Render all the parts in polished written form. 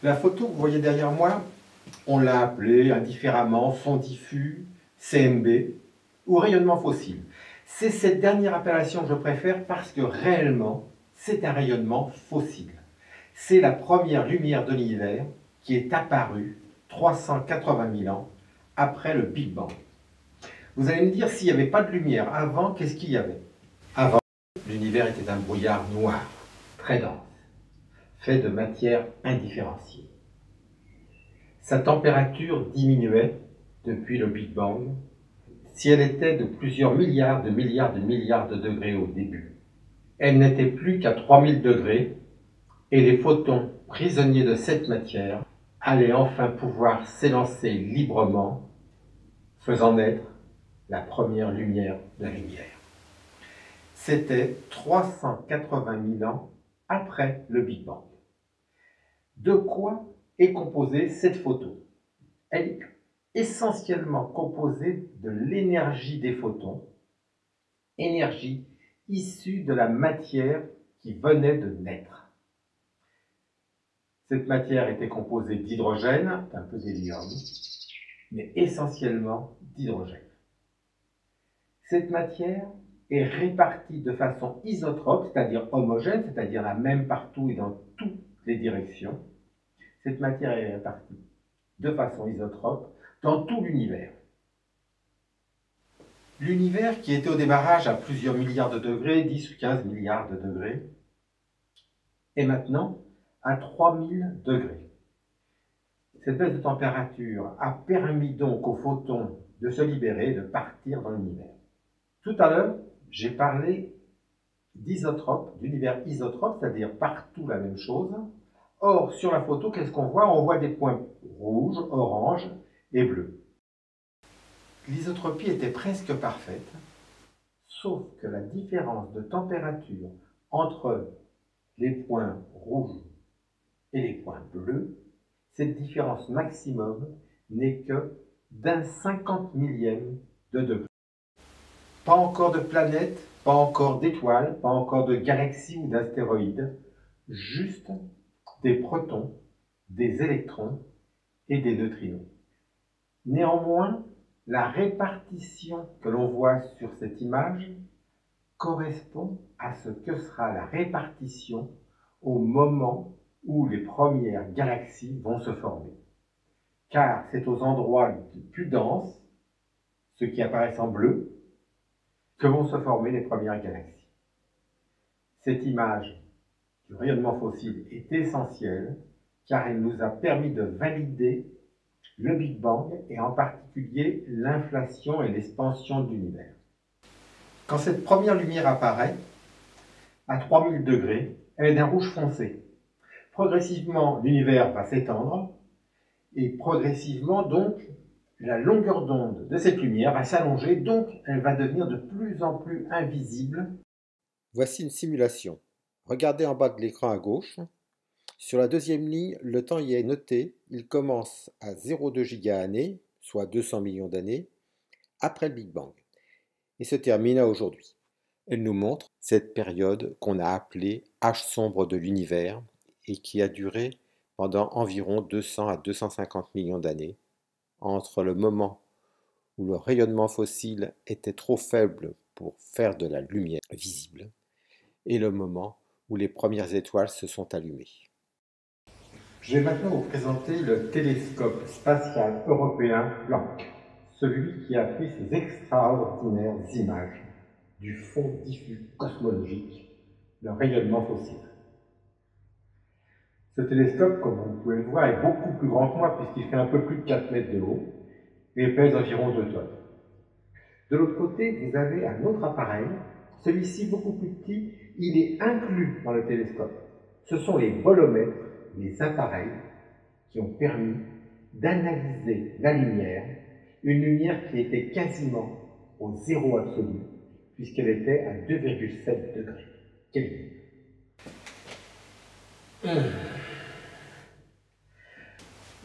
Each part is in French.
La photo que vous voyez derrière moi, on l'a appelée indifféremment son diffus, CMB ou rayonnement fossile. C'est cette dernière appellation que je préfère parce que réellement, c'est un rayonnement fossile. C'est la première lumière de l'univers qui est apparue 380 000 ans après le Big Bang. Vous allez me dire, s'il n'y avait pas de lumière avant, qu'est-ce qu'il y avait? Avant, l'univers était un brouillard noir, très dense, fait de matière indifférenciée. Sa température diminuait depuis le Big Bang, si elle était de plusieurs milliards de degrés au début. Elle n'était plus qu'à 3000 degrés et les photons prisonniers de cette matière allaient enfin pouvoir s'élancer librement, faisant naître la première lumière de la lumière. C'était 380 000 ans après le Big Bang. De quoi est composée cette photo? Elle est essentiellement composée de l'énergie des photons, énergie issue de la matière qui venait de naître. Cette matière était composée d'hydrogène, un peu d'hélium, mais essentiellement d'hydrogène. Cette matière est répartie de façon isotrope, c'est-à-dire homogène, c'est-à-dire la même partout et dans toutes les directions. Cette matière est répartie de façon isotrope dans tout l'univers. L'univers qui était au démarrage à plusieurs milliards de degrés, 10 ou 15 milliards de degrés, est maintenant à 3000 degrés. Cette baisse de température a permis donc aux photons de se libérer, de partir dans l'univers. Tout à l'heure, j'ai parlé d'isotrope, d'univers isotrope, c'est-à-dire partout la même chose. Or, sur la photo, qu'est-ce qu'on voit? On voit des points rouges, oranges et bleus. L'isotropie était presque parfaite, sauf que la différence de température entre les points rouges et les points bleus, cette différence maximum n'est que d'un 50 millième de degré. Pas encore de planètes, pas encore d'étoiles, pas encore de galaxies ou d'astéroïdes, juste des protons, des électrons et des neutrinos. Néanmoins, la répartition que l'on voit sur cette image correspond à ce que sera la répartition au moment où les premières galaxies vont se former. Car c'est aux endroits les plus denses, ceux qui apparaissent en bleu, que vont se former les premières galaxies. Cette image du rayonnement fossile est essentielle car elle nous a permis de valider le Big Bang et en particulier l'inflation et l'expansion de l'univers. Quand cette première lumière apparaît, à 3000 degrés, elle est d'un rouge foncé. Progressivement, l'univers va s'étendre et progressivement, donc, la longueur d'onde de cette lumière va s'allonger, donc elle va devenir de plus en plus invisible. Voici une simulation. Regardez en bas de l'écran à gauche. Sur la deuxième ligne, le temps y est noté. Il commence à 0,2 giga-années, soit 200 millions d'années, après le Big Bang, et se termine à aujourd'hui. Elle nous montre cette période qu'on a appelée âge sombre de l'univers et qui a duré pendant environ 200 à 250 millions d'années, entre le moment où le rayonnement fossile était trop faible pour faire de la lumière visible et le moment où les premières étoiles se sont allumées. Je vais maintenant vous présenter le télescope spatial européen Planck, celui qui a pris ces extraordinaires images du fond diffus cosmologique, le rayonnement fossile. Ce télescope, comme vous pouvez le voir, est beaucoup plus grand que moi puisqu'il fait un peu plus de 4 mètres de haut et pèse environ 2 tonnes. De l'autre côté, vous avez un autre appareil, celui-ci beaucoup plus petit, il est inclus dans le télescope. Ce sont les bolomètres, les appareils qui ont permis d'analyser la lumière, une lumière qui était quasiment au zéro absolu, puisqu'elle était à 2,7 degrés Kelvin.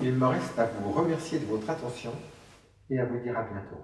Il me reste à vous remercier de votre attention et à vous dire à bientôt.